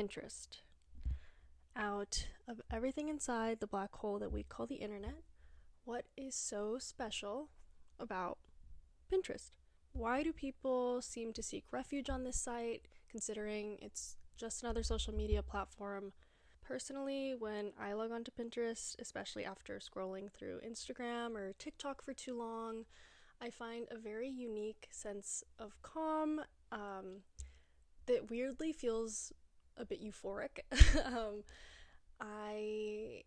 Pinterest. Out of everything inside the black hole that we call the internet, what is so special about Pinterest? Why do people seem to seek refuge on this site, considering it's just another social media platform? Personally, when I log onto Pinterest, especially after scrolling through Instagram or TikTok for too long, I find a very unique sense of calm that weirdly feels a bit euphoric. um, I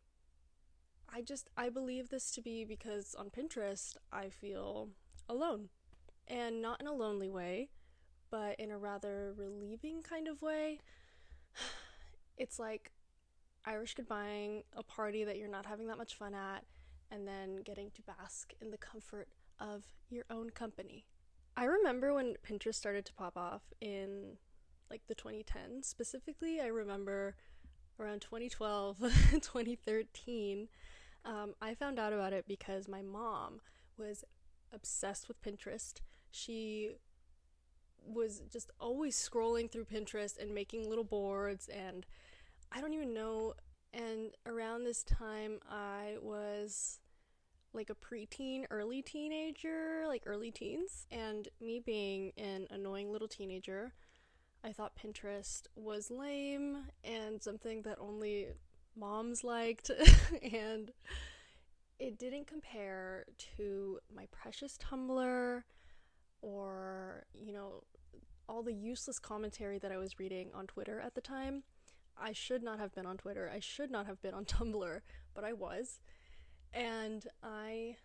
I believe this to be because on Pinterest I feel alone, and not in a lonely way, but in a rather relieving kind of way. It's like Irish goodbying a party that you're not having that much fun at, and then getting to bask in the comfort of your own company. I remember when Pinterest started to pop off in like the 2010s. Specifically, I remember around 2012, 2013. I found out about it because my mom was obsessed with Pinterest. She was just always scrolling through Pinterest and making little boards, and I don't even know. And around this time, I was like a preteen, early teenager, like early teens. And me being an annoying little teenager, I thought Pinterest was lame and something that only moms liked. And it didn't compare to my precious Tumblr or, all the useless commentary that I was reading on Twitter at the time. I should not have been on Twitter. I should not have been on Tumblr, but I was. And I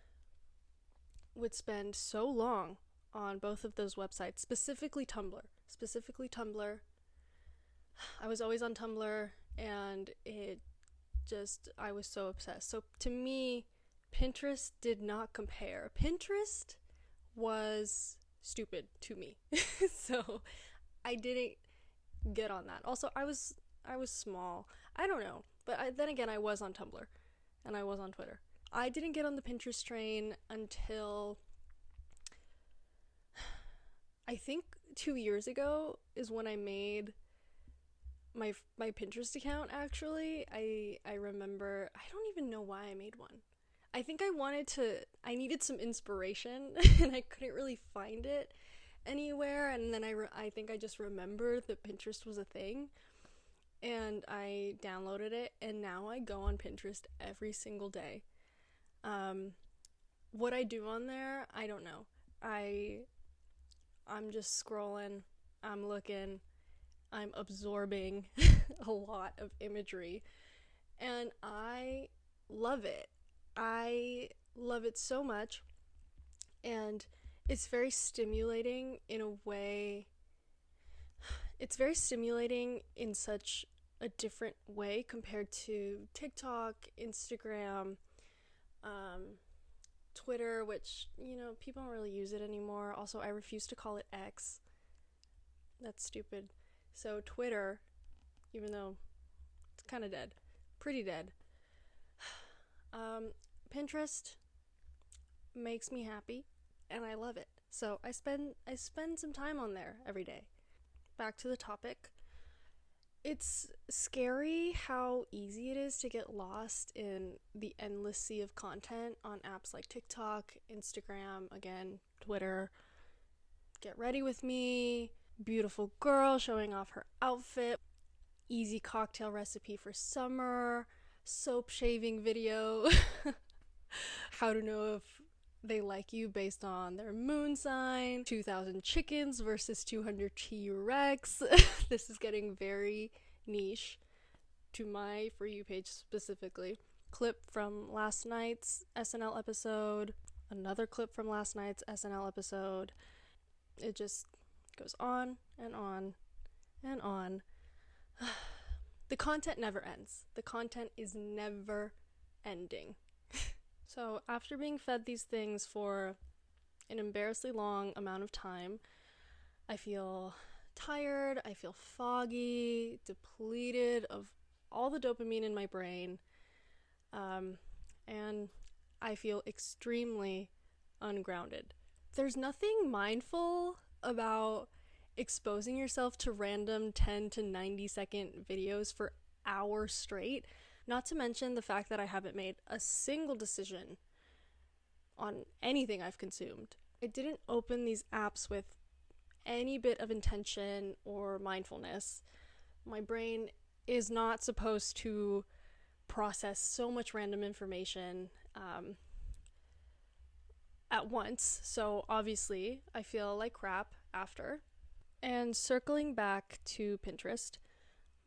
would spend so long on both of those websites, specifically Tumblr. I was always on Tumblr, and I was so obsessed. So to me, Pinterest did not compare. Pinterest was stupid to me. So I didn't get on that. Also, I was small. I don't know. But then again, I was on Tumblr and I was on Twitter. I didn't get on the Pinterest train until I think 2 years ago is when I made my Pinterest account. Actually, I remember, I don't even know why I made one. I think I needed some inspiration and I couldn't really find it anywhere, and then I think I just remembered that Pinterest was a thing, and I downloaded it, and now I go on Pinterest every single day. What I do on there, I don't know. I'm just scrolling, I'm looking, I'm absorbing a lot of imagery, and I love it. I love it so much, and it's very stimulating in a way. It's very stimulating in such a different way compared to TikTok, Instagram, Twitter, which, people don't really use it anymore. Also, I refuse to call it X. That's stupid. So Twitter, even though it's kind of dead, pretty dead. Pinterest makes me happy, and I love it. So I spend some time on there every day. Back to the topic. It's scary how easy it is to get lost in the endless sea of content on apps like TikTok, Instagram, again, Twitter. Get ready with me, beautiful girl showing off her outfit, easy cocktail recipe for summer, soap shaving video, how to know if they like you based on their moon sign, 2,000 chickens versus 200 T-Rex. This is getting very niche to my For You page specifically. Clip from last night's SNL episode, another clip from last night's SNL episode. It just goes on and on and on. The content never ends. The content is never ending. So after being fed these things for an embarrassingly long amount of time, I feel tired, I feel foggy, depleted of all the dopamine in my brain, and I feel extremely ungrounded. There's nothing mindful about exposing yourself to random 10 to 90-second videos for hours straight, not to mention the fact that I haven't made a single decision on anything I've consumed. I didn't open these apps with any bit of intention or mindfulness. My brain is not supposed to process so much random information at once, so obviously I feel like crap after. And circling back to Pinterest,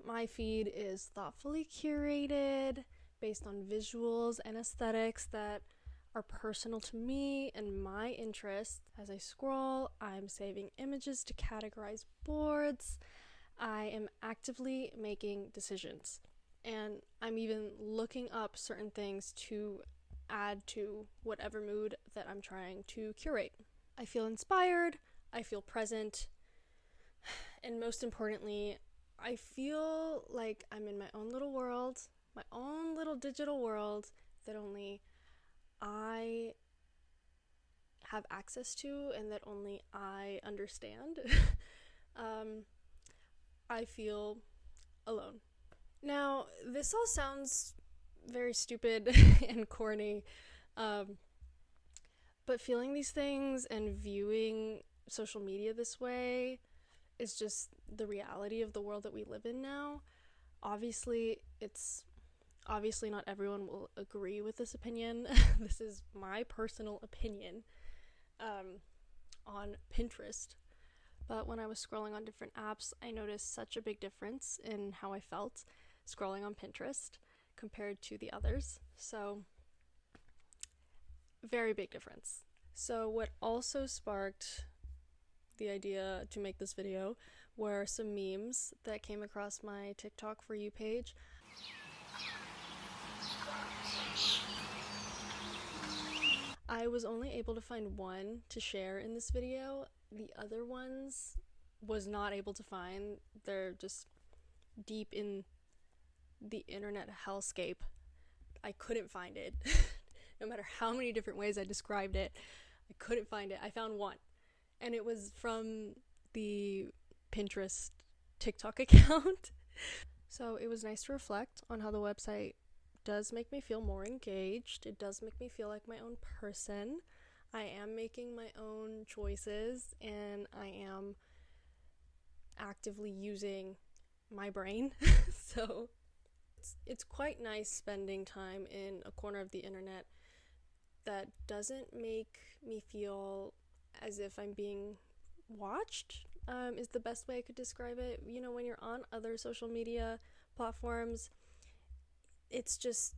my feed is thoughtfully curated based on visuals and aesthetics that are personal to me and my interests. As I scroll, I'm saving images to categorize boards. I am actively making decisions. And I'm even looking up certain things to add to whatever mood that I'm trying to curate. I feel inspired, I feel present, and most importantly, I feel like I'm in my own little world, my own little digital world that only I have access to and that only I understand. I feel alone. Now, this all sounds very stupid and corny, but feeling these things and viewing social media this way is just the reality of the world that we live in now. Obviously not everyone will agree with this opinion. This is my personal opinion on Pinterest. But when I was scrolling on different apps, I noticed such a big difference in how I felt scrolling on Pinterest compared to the others. So, very big difference. So what also sparked the idea to make this video were some memes that came across my TikTok For You page. I was only able to find one to share in this video. The other ones was not able to find. They're just deep in the internet hellscape. I couldn't find it. No matter how many different ways I described it, I couldn't find it. I found one, and it was from the Pinterest TikTok account. So it was nice to reflect on how the website does make me feel more engaged. It does make me feel like my own person. I am making my own choices, and I am actively using my brain. So it's quite nice spending time in a corner of the internet that doesn't make me feel as if I'm being watched, is the best way I could describe it. You know, when you're on other social media platforms, it's just,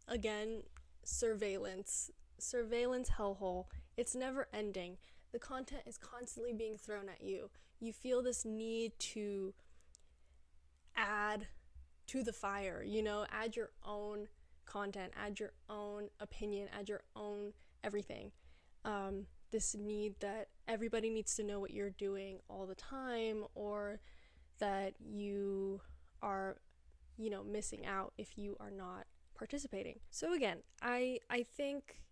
again, surveillance hellhole. It's never ending. The content is constantly being thrown at you. You feel this need to add to the fire, add your own content, add your own opinion, add your own everything. This need that everybody needs to know what you're doing all the time, or that you are, missing out if you are not participating. So again, I think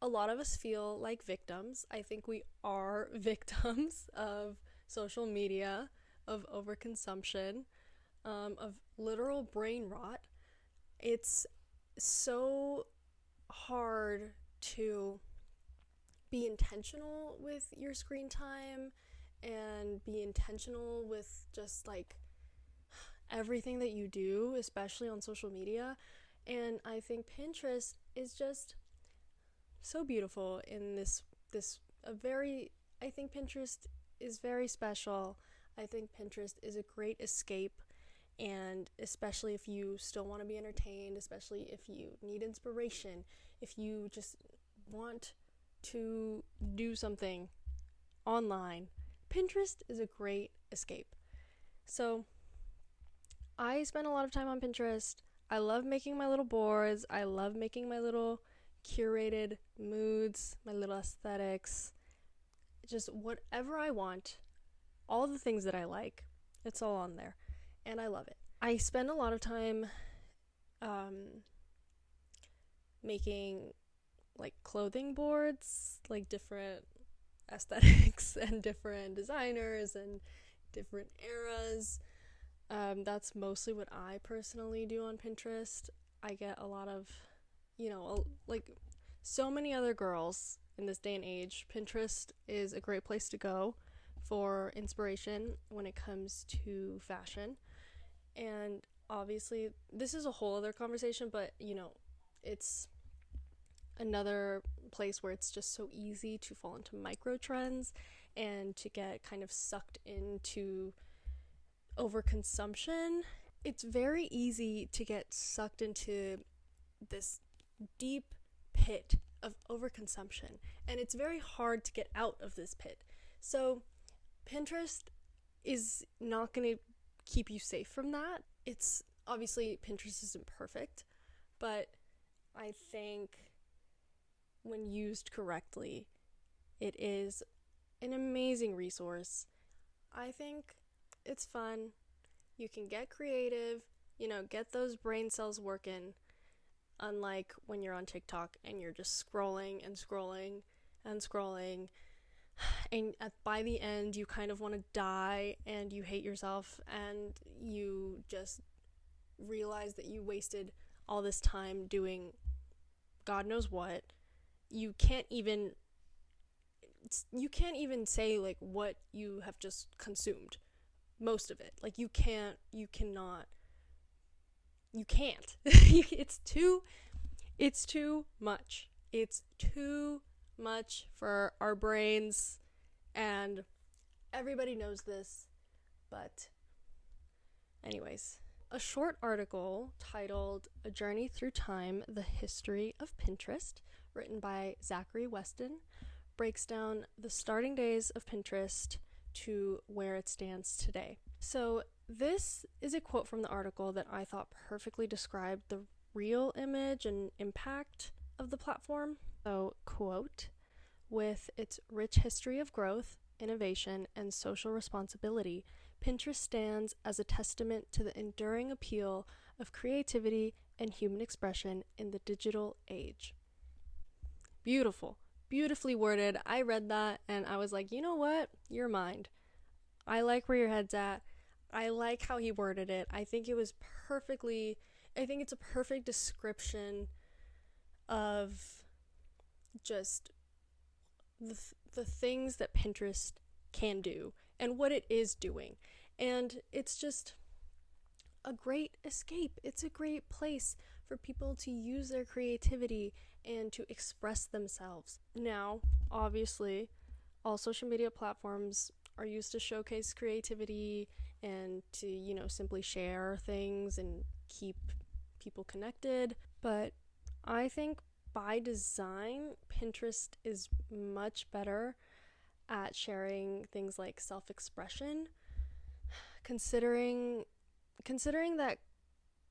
a lot of us feel like victims. I think we are victims of social media, of overconsumption, of literal brain rot. It's so hard to be intentional with your screen time and be intentional with just like everything that you do, especially on social media. And I think Pinterest is just so beautiful in I think Pinterest is very special. I think Pinterest is a great escape, and especially if you still want to be entertained, especially if you need inspiration, if you just want to do something online, Pinterest is a great escape. So I spend a lot of time on Pinterest. I love making my little boards. I love making my little curated moods, my little aesthetics, just whatever I want, all the things that I like, it's all on there, and I love it. I spend a lot of time making like clothing boards, like different aesthetics and different designers and different eras. That's mostly what I personally do on Pinterest. I get a lot of, like so many other girls in this day and age, Pinterest is a great place to go for inspiration when it comes to fashion. And obviously, this is a whole other conversation, but it's another place where it's just so easy to fall into micro trends and to get kind of sucked into overconsumption. It's very easy to get sucked into this deep pit of overconsumption, and it's very hard to get out of this pit. So Pinterest is not going to keep you safe from that. It's obviously, Pinterest isn't perfect, but I think when used correctly, it is an amazing resource. I think it's fun. You can get creative, get those brain cells working, unlike when you're on TikTok and you're just scrolling and scrolling and scrolling, and by the end you kind of want to die and you hate yourself and you just realize that you wasted all this time doing God knows what. You can't even say like what you have just consumed. Most of it. Like you can't. It's too much. It's too much for our brains, and everybody knows this. But anyways, a short article titled "A Journey Through Time: The History of Pinterest," written by Zachary Weston, breaks down the starting days of Pinterest to where it stands today. So this is a quote from the article that I thought perfectly described the real image and impact of the platform. So, quote, "With its rich history of growth, innovation, and social responsibility, Pinterest stands as a testament to the enduring appeal of creativity and human expression in the digital age." Beautiful. Beautifully worded. I read that and I was like, you know what? Your mind. I like where your head's at. I like how he worded it. I think it's a perfect description of just the things that Pinterest can do and what it is doing. And it's just a great escape. It's a great place for people to use their creativity and to express themselves. Now, obviously, all social media platforms are used to showcase creativity and to, simply share things and keep people connected. But I think by design, Pinterest is much better at sharing things like self-expression, considering that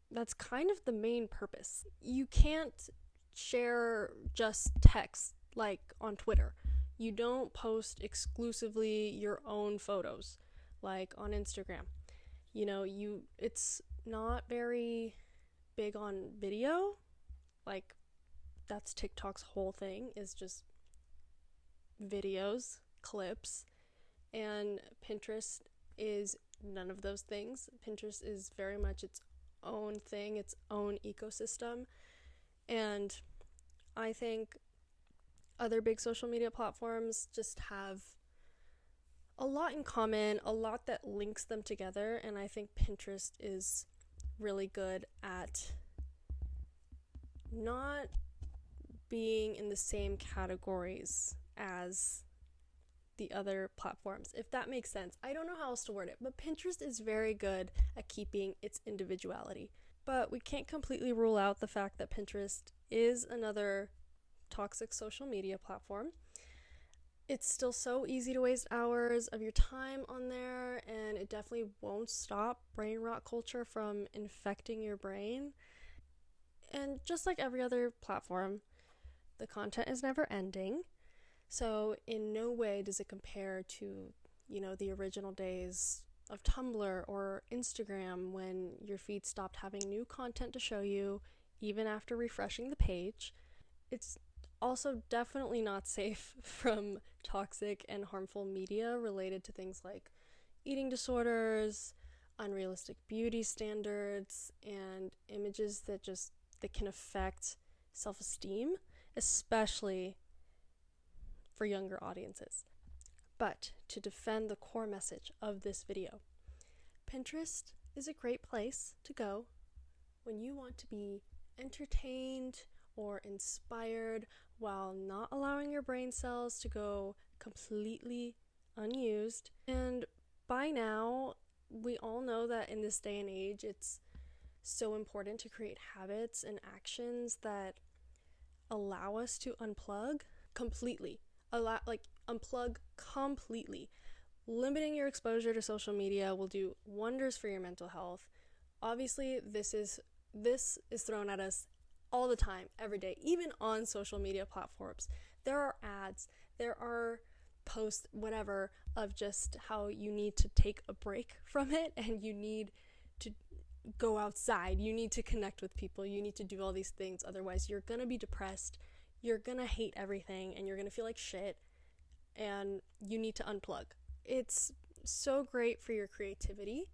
that's kind of the main purpose. You can't share just text like on Twitter. You don't post exclusively your own photos like on Instagram. It's not very big on video. Like, that's TikTok's whole thing, is just videos, clips, and Pinterest is none of those things. Pinterest is very much its own thing, its own ecosystem, and I think other big social media platforms just have a lot in common, a lot that links them together, and I think Pinterest is really good at not being in the same categories as the other platforms, if that makes sense. I don't know how else to word it, but Pinterest is very good at keeping its individuality. But we can't completely rule out the fact that Pinterest is another toxic social media platform. It's still so easy to waste hours of your time on there, and it definitely won't stop brain rot culture from infecting your brain. And just like every other platform, the content is never ending. So in no way does it compare to, the original days of Tumblr or Instagram when your feed stopped having new content to show you even after refreshing the page. It's also definitely not safe from toxic and harmful media related to things like, eating disorders, unrealistic beauty standards, and images that can affect self-esteem, especially for younger audiences. But to defend the core message of this video, Pinterest is a great place to go when you want to be entertained or inspired while not allowing your brain cells to go completely unused. And by now, we all know that in this day and age, it's so important to create habits and actions that allow us to unplug completely. Unplug completely. Limiting your exposure to social media will do wonders for your mental health. Obviously, this is thrown at us all the time, every day, even on social media platforms. There are ads, there are posts, whatever, of just how you need to take a break from it and you need to go outside, you need to connect with people, you need to do all these things. Otherwise, you're gonna be depressed, you're gonna hate everything, and you're gonna feel like shit, and you need to unplug. It's so great for your creativity,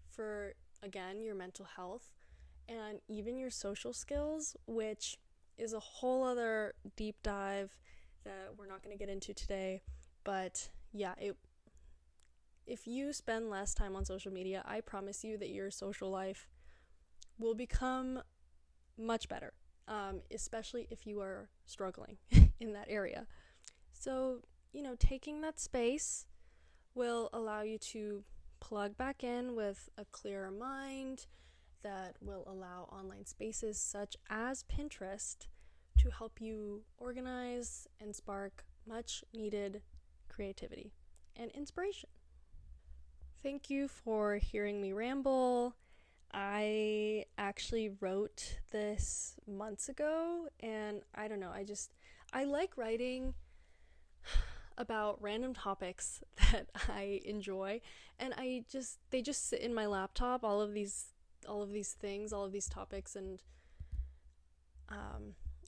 for, again, your mental health, and even your social skills, which is a whole other deep dive that we're not going to get into today. But yeah, if you spend less time on social media, I promise you that your social life will become much better, especially if you are struggling in that area. So, taking that space will allow you to plug back in with a clearer mind that will allow online spaces such as Pinterest to help you organize and spark much needed creativity and inspiration. Thank you for hearing me ramble. I actually wrote this months ago, and I don't know, I like writing about random topics that I enjoy, and they just sit in my laptop, all of these things, all of these topics, and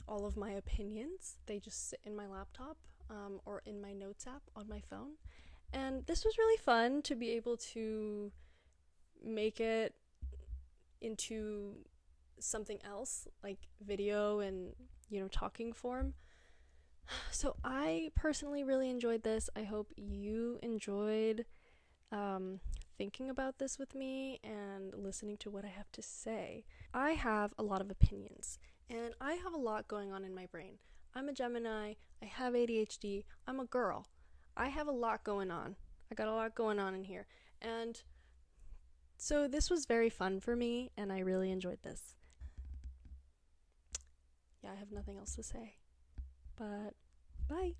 all of my opinions, they just sit in my laptop, or in my notes app on my phone. And this was really fun to be able to make it into something else, like video and, talking form. So I personally really enjoyed this. I hope you enjoyed thinking about this with me and listening to what I have to say. I have a lot of opinions, and I have a lot going on in my brain. I'm a Gemini, I have ADHD, I'm a girl. I have a lot going on. I got a lot going on in here. And so this was very fun for me, and I really enjoyed this. Yeah, I have nothing else to say. But bye.